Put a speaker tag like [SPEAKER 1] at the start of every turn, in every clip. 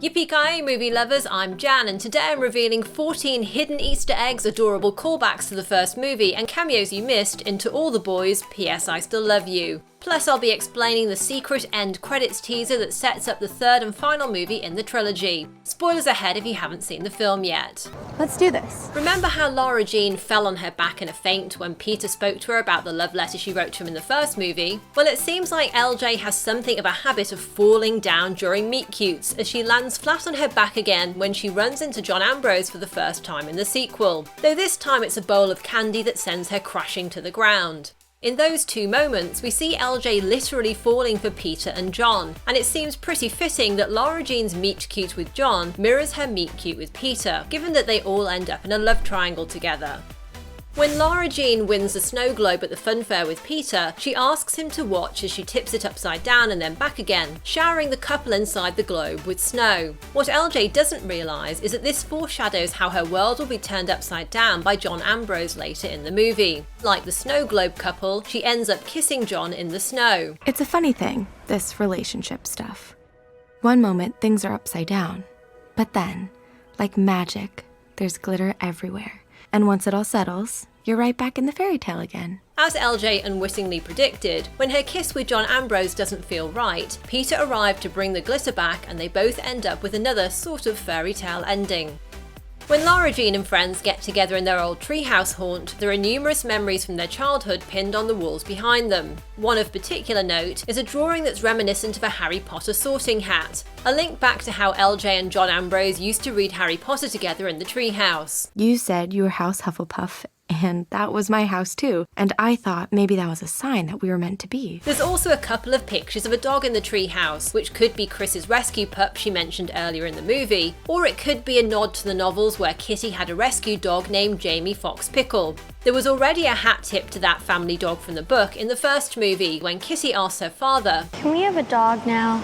[SPEAKER 1] Yippee-ki-yay movie lovers, I'm Jan, and today I'm revealing 14 hidden Easter eggs, adorable callbacks to the first movie, and cameos you missed into All the Boys, P.S. I Still Love You. Plus I'll be explaining the secret end credits teaser that sets up the third and final movie in the trilogy. Spoilers ahead if you haven't seen the film yet.
[SPEAKER 2] Let's do this.
[SPEAKER 1] Remember how Lara Jean fell on her back in a faint when Peter spoke to her about the love letter she wrote to him in the first movie? Well, it seems like LJ has something of a habit of falling down during meet-cutes, as she lands flat on her back again when she runs into John Ambrose for the first time in the sequel, though this time it's a bowl of candy that sends her crashing to the ground. In those two moments, we see LJ literally falling for Peter and John, and it seems pretty fitting that Lara Jean's meet-cute with John mirrors her meet-cute with Peter, given that they all end up in a love triangle together. When Lara Jean wins the snow globe at the funfair with Peter, she asks him to watch as she tips it upside down and then back again, showering the couple inside the globe with snow. What LJ doesn't realise is that this foreshadows how her world will be turned upside down by John Ambrose later in the movie. Like the snow globe couple, she ends up kissing John in the snow.
[SPEAKER 2] It's a funny thing, this relationship stuff. One moment things are upside down, but then, like magic, there's glitter everywhere. And once it all settles, you're right back in the fairy tale again.
[SPEAKER 1] As LJ unwittingly predicted, when her kiss with John Ambrose doesn't feel right, Peter arrived to bring the glitter back and they both end up with another sort of fairy tale ending. When Lara Jean and friends get together in their old treehouse haunt, there are numerous memories from their childhood pinned on the walls behind them. One of particular note is a drawing that's reminiscent of a Harry Potter sorting hat, a link back to how LJ and John Ambrose used to read Harry Potter together in the treehouse.
[SPEAKER 2] You said you were House Hufflepuff, and that was my house too, and I thought maybe that was a sign that we were meant to be.
[SPEAKER 1] There's also a couple of pictures of a dog in the treehouse, which could be Chris's rescue pup she mentioned earlier in the movie, or it could be a nod to the novels where Kitty had a rescue dog named Jamie FOX-PICKLE. There was already a hat tip to that family dog from the book in the first movie when Kitty asked her father,
[SPEAKER 3] "Can we have a dog now?"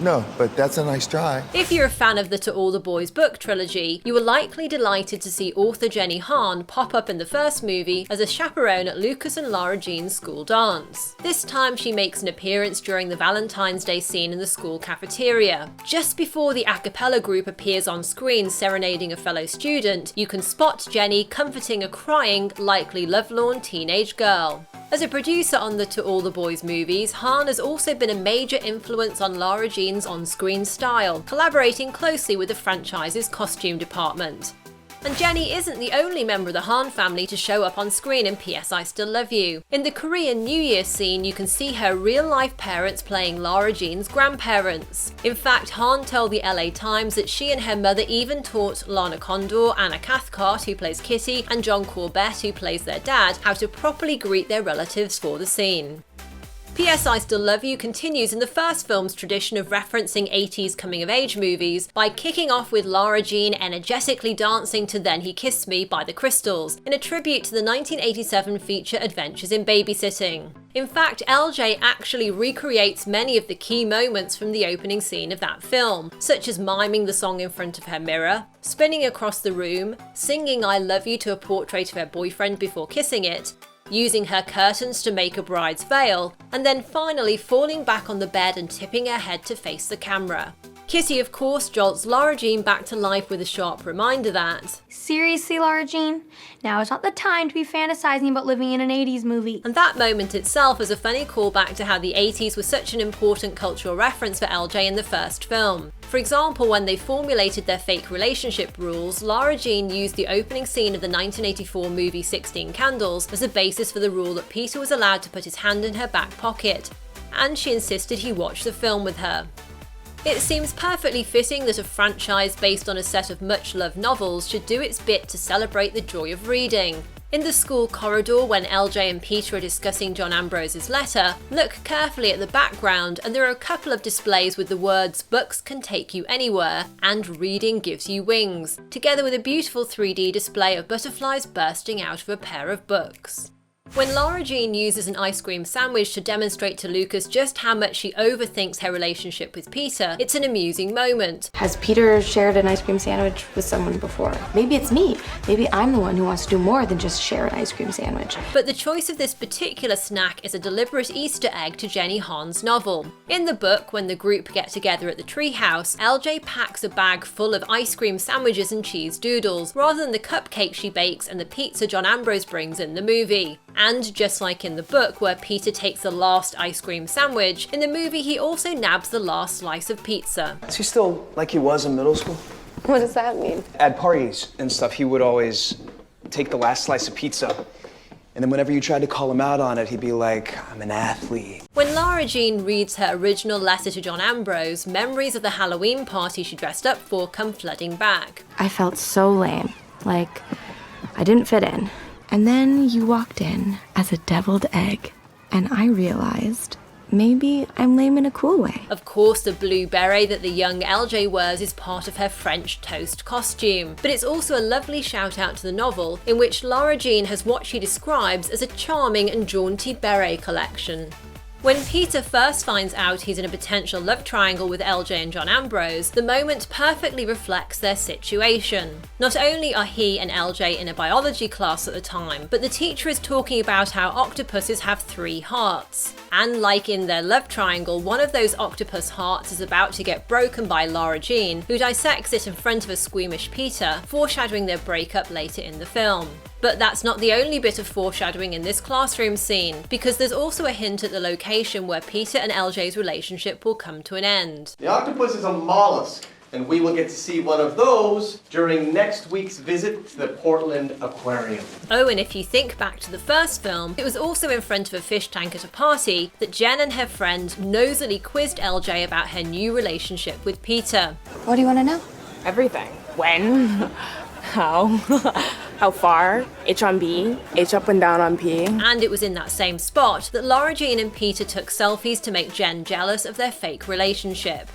[SPEAKER 4] No, but that's a nice try.
[SPEAKER 1] If you're a fan of the To All the Boys book trilogy, you were likely delighted to see author Jenny Han pop up in the first movie as a chaperone at Lucas and Lara Jean's school dance. This time she makes an appearance during the Valentine's Day scene in the school cafeteria. Just before the a cappella group appears on screen serenading a fellow student, you can spot Jenny comforting a crying, likely lovelorn teenage girl. As a producer on the To All the Boys movies, Han has also been a major influence on Lara Jean's on-screen style, collaborating closely with the franchise's costume department. And Jenny isn't the only member of the Han family to show up on screen in P.S. I Still Love You. In the Korean New Year scene, you can see her real-life parents playing Lara Jean's grandparents. In fact, Han told the LA Times that she and her mother even taught Lana Condor, Anna Cathcart, who plays Kitty, and John Corbett, who plays their dad, how to properly greet their relatives for the scene. P.S. I Still Love You continues in the first film's tradition of referencing 80s coming-of-age movies by kicking off with Lara Jean energetically dancing to Then He Kissed Me by the Crystals, in a tribute to the 1987 feature Adventures in Babysitting. In fact, LJ actually recreates many of the key moments from the opening scene of that film, such as miming the song in front of her mirror, spinning across the room, singing I Love You to a portrait of her boyfriend before kissing it, using her curtains to make a bride's veil, and then finally falling back on the bed and tipping her head to face the camera. Kitty, of course, jolts Lara Jean back to life with a sharp reminder that,
[SPEAKER 3] "Seriously, Lara Jean? Now is not the time to be fantasizing about living in an 80s movie."
[SPEAKER 1] and that moment itself is a funny callback to how the 80s was such an important cultural reference for LJ in the first film. For example, when they formulated their fake relationship rules, Lara Jean used the opening scene of the 1984 movie 16 Candles as a basis for the rule that Peter was allowed to put his hand in her back pocket, and she insisted he watch the film with her. It seems perfectly fitting that a franchise based on a set of much-loved novels should do its bit to celebrate the joy of reading. In the school corridor, when LJ and Peter are discussing John Ambrose's letter, look carefully at the background and there are a couple of displays with the words "Books can take you anywhere" and "Reading gives you wings", together with a beautiful 3D display of butterflies bursting out of a pair of books. When Lara Jean uses an ice cream sandwich to demonstrate to Lucas just how much she overthinks her relationship with Peter, it's an amusing moment.
[SPEAKER 2] Has Peter shared an ice cream sandwich with someone before? Maybe it's me. Maybe I'm the one who wants to do more than just share an ice cream sandwich.
[SPEAKER 1] But the choice of this particular snack is a deliberate Easter egg to Jenny Han's novel. In the book, when the group get together at the treehouse, LJ packs a bag full of ice cream sandwiches and cheese doodles, rather than the cupcake she bakes and the pizza John Ambrose brings in the movie. And just like in the book, where Peter takes the last ice cream sandwich, in the movie he also nabs the last slice of pizza.
[SPEAKER 5] Is he still like he was in middle school?
[SPEAKER 6] What does that mean?
[SPEAKER 5] At parties and stuff, he would always take the last slice of pizza. And then whenever you tried to call him out on it, he'd be like, I'm an athlete.
[SPEAKER 1] When Lara Jean reads her original letter to John Ambrose, memories of the Halloween party she dressed up for come flooding back.
[SPEAKER 2] I felt so lame, like I didn't fit in. And then you walked in as a deviled egg, and I realized maybe I'm lame in a cool way.
[SPEAKER 1] Of course, the blue beret that the young LJ wears is part of her French toast costume, but it's also a lovely shout out to the novel, in which Lara Jean has what she describes as a charming and jaunty beret collection. When Peter first finds out he's in a potential love triangle with LJ and John Ambrose, the moment perfectly reflects their situation. Not only are he and LJ in a biology class at the time, but the teacher is talking about how octopuses have 3 hearts. And like in their love triangle, one of those octopus hearts is about to get broken by Lara Jean, who dissects it in front of a squeamish Peter, foreshadowing their breakup later in the film. But that's not the only bit of foreshadowing in this classroom scene, because there's also a hint at the location where Peter and LJ's relationship will come to an end.
[SPEAKER 7] The octopus is a mollusk, and we will get to see one of those during next week's visit to the Portland Aquarium.
[SPEAKER 1] Oh, and if you think back to the first film, it was also in front of a fish tank at a party that Jen and her friend nosily quizzed LJ about her new relationship with Peter.
[SPEAKER 6] What do you want to know?
[SPEAKER 8] Everything. When? How? How far? H on B? H up and down on P?
[SPEAKER 1] And it was in that same spot that Lara Jean and Peter took selfies to make Jen jealous of their fake relationship.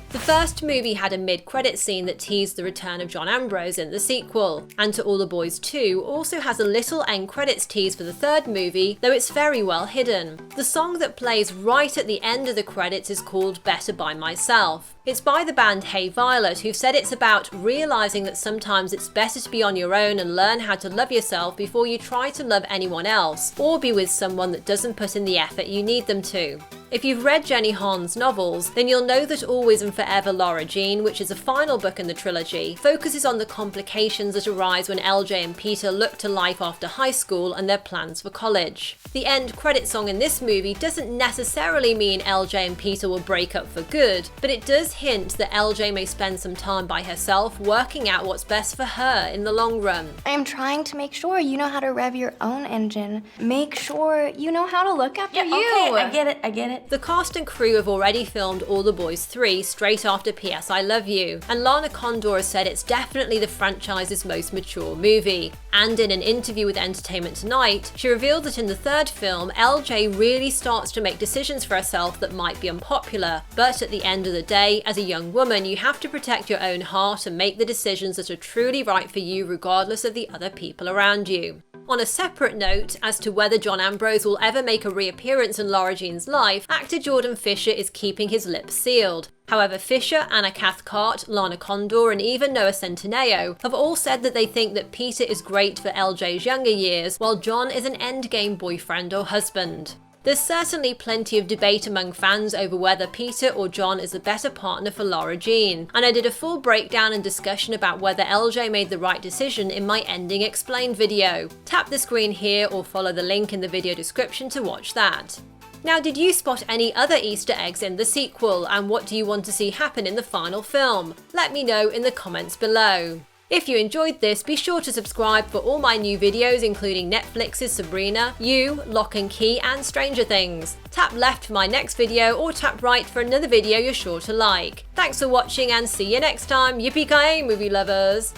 [SPEAKER 1] The first movie had a mid-credit scene that teased the return of John Ambrose in the sequel, and To All the Boys 2 also has a little end credits tease for the third movie, though it's very well hidden. The song that plays right at the end of the credits is called Better By Myself. It's by the band Hey Violet, who've said it's about realizing that sometimes it's better to be on your own and learn how to love yourself before you try to love anyone else, or be with someone that doesn't put in the effort you need them to. If you've read Jenny Han's novels, then you'll know that Always and Forever Lara Jean, which is the final book in the trilogy, focuses on the complications that arise when LJ and Peter look to life after high school and their plans for college. The end credit song in this movie doesn't necessarily mean LJ and Peter will break up for good, but it does hint that LJ may spend some time by herself working out what's best for her in the long run.
[SPEAKER 3] I am trying to make sure you know how to rev your own engine. Make sure you know how to look after you.
[SPEAKER 2] Okay, I get it.
[SPEAKER 1] The cast and crew have already filmed All the Boys 3 straight after P.S. I Love You, and Lana Condor has said it's definitely the franchise's most mature movie. And in an interview with Entertainment Tonight, she revealed that in the third film, LJ really starts to make decisions for herself that might be unpopular, but at the end of the day, as a young woman, you have to protect your own heart and make the decisions that are truly right for you regardless of the other people around you. On a separate note, as to whether John Ambrose will ever make a reappearance in Lara Jean's life, actor Jordan Fisher is keeping his lips sealed. However, Fisher, Anna Cathcart, Lana Condor, and even Noah Centineo have all said that they think that Peter is great for LJ's younger years, while John is an endgame boyfriend or husband. There's certainly plenty of debate among fans over whether Peter or John is the better partner for Lara Jean, and I did a full breakdown and discussion about whether LJ made the right decision in my Ending Explained video. Tap the screen here or follow the link in the video description to watch that. Now, did you spot any other Easter eggs in the sequel, and what do you want to see happen in the final film? Let me know in the comments below. If you enjoyed this, be sure to subscribe for all my new videos, including Netflix's Sabrina, You, Lock and Key, and Stranger Things. Tap left for my next video or tap right for another video you're sure to like. Thanks for watching and see you next time. Yippee-ki-yay, movie lovers!